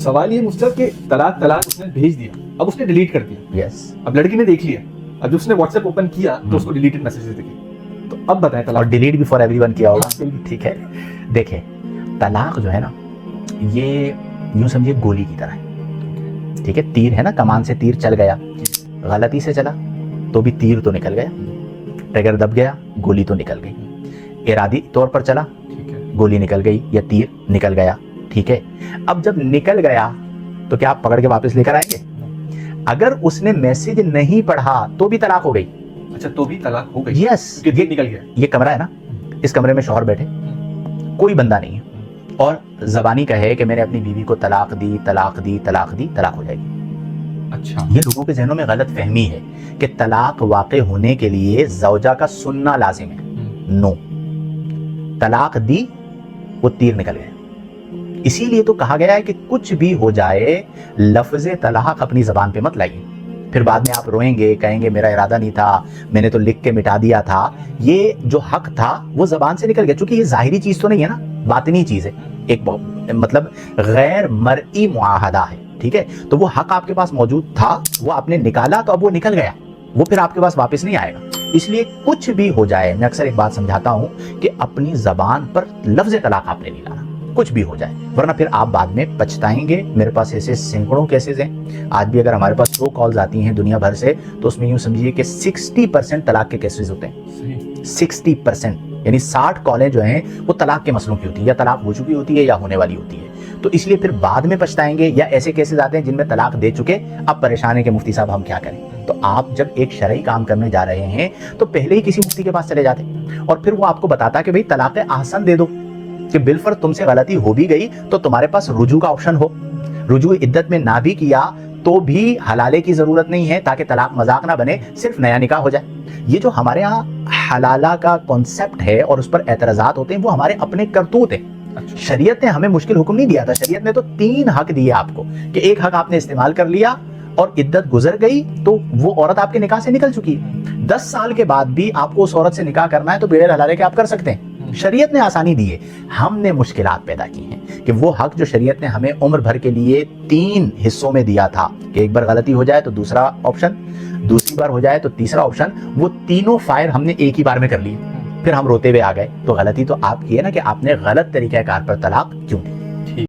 سوال یہ مفتی صاحب کہ طلاق اس نے بھیج دیا, اب اس نے ڈیلیٹ کر دیا. یس. اب لڑکی نے دیکھ لیا, اب جب اس نے واٹس ایپ اوپن کیا تو اس کو ڈیلیٹڈ میسجز دکھے, تو اب بتائیں اور طلاق. ڈیلیٹ بھی فار ایوری ون کیا ہوگا. ٹھیک ہے, دیکھیں طلاق جو ہے نا یہ یوں سمجھے گولی کی طرح ہے. ٹھیک ہے, تیر ہے نا, کمان سے تیر چل گیا, غلطی سے چلا تو بھی تیر تو نکل گیا, ٹریگر دب گیا گولی تو نکل گئی. ارادی طور پر چلا ٹھیک ہے, گولی نکل گئی یا تیر نکل گیا. ٹھیک ہے, اب جب نکل گیا تو کیا آپ پکڑ کے واپس لے کر آئیں گے؟ اگر اس نے میسج نہیں پڑھا تو بھی طلاق ہو گئی. اچھا تو بھی طلاق ہو گئی. یس. یہ نکل گیا. یہ کمرہ ہے نا, اس کمرے میں شوہر بیٹھے, کوئی بندہ نہیں ہے, اور زبانی کہے کہ میں نے اپنی بیوی کو طلاق دی طلاق دی طلاق دی, طلاق ہو جائے گی. اچھا, یہ لوگوں کے ذہنوں میں غلط فہمی ہے کہ طلاق واقع ہونے کے لیے زوجہ کا سننا لازم ہے. نو, طلاق دی وہ تیر نکل گئے. اسی لیے تو کہا گیا ہے کہ کچھ بھی ہو جائے لفظ طلاق اپنی زبان پہ مت لائیے, پھر بعد میں آپ روئیں گے, کہیں گے میرا ارادہ نہیں تھا, میں نے تو لکھ کے مٹا دیا تھا. یہ جو حق تھا وہ زبان سے نکل گیا, چونکہ یہ ظاہری چیز تو نہیں ہے نا, باطنی چیز ہے, ایک مطلب غیر مرئی معاہدہ ہے. ٹھیک ہے, تو وہ حق آپ کے پاس موجود تھا, وہ آپ نے نکالا تو اب وہ نکل گیا, وہ پھر آپ کے پاس واپس نہیں آئے گا. اس لیے کچھ بھی ہو جائے, میں اکثر ایک بات سمجھاتا ہوں کہ اپنی زبان پر لفظ طلاق آپ نے نہیں لانا, کچھ بھی ہو جائے, ورنہ پھر آپ بعد میں پچھتائیں گے. میرے پاس ایسے سینکڑوں کیسز ہیں, آج بھی اگر ہمارے پاس 100 کالز آتی ہیں دنیا بھر سے تو اس میں یوں سمجھیے کہ 60% طلاق کے کیسز ہوتے ہیں. 60% یعنی 60 کالیں جو ہیں وہ طلاق کے مسئلوں کی ہوتی ہیں, یا طلاق ہو چکی ہوتی ہے یا ہونے والی ہوتی ہے. تو اس لیے پھر بعد میں پچھتائیں گے, یا ایسے کیسز آتے ہیں جن میں طلاق دے چکے, اب پریشان ہیں کہ مفتی صاحب ہم کیا کریں. تو آپ جب ایک شرعی کام کرنے جا رہے ہیں تو پہلے ہی کسی مفتی کے پاس چلے جاتے, اور پھر وہ آپ کو بتاتا کہ بھئی طلاق احسن دے دو, کہ بالفرض تم سے غلطی ہو بھی گئی تو تمہارے پاس رجوع کا آپشن ہو, رجوع عدت میں نہ بھی کیا تو بھی حلالے کی ضرورت نہیں ہے, تاکہ طلاق مذاق نہ بنے, صرف نیا نکاح ہو جائے. یہ جو ہمارے ہاں حلالہ کا کانسیپٹ ہے اور اس پر اعتراضات ہوتے ہیں, وہ ہمارے اپنے کرتوت ہیں. شریعت نے ہمیں مشکل حکم نہیں دیا تھا, شریعت نے تو 3 حق دیے آپ کو, کہ ایک حق آپ نے استعمال کر لیا اور عدت گزر گئی تو وہ عورت آپ کے نکاح سے نکل چکی ہے. 10 سال کے بعد بھی آپ کو اس عورت سے نکاح کرنا ہے تو بغیر حلالے کے آپ کر سکتے ہیں. شریعت نے آسانی دی ہے, ہم نے مشکلات پیدا کی ہیں. کہ وہ حق جو شریعت نے ہمیں عمر بھر کے لیے 3 حصوں میں دیا تھا, کہ ایک بار غلطی ہو جائے تو دوسرا آپشن, دوسری بار ہو جائے تو تیسرا آپشن, وہ تینوں فائر ہم نے ایک ہی بار میں کر لیے, پھر ہم روتے ہوئے آ گئے. تو غلطی تو آپ کی ہے نا, کہ آپ نے غلط طریقہ کار پر طلاق کیوں دی.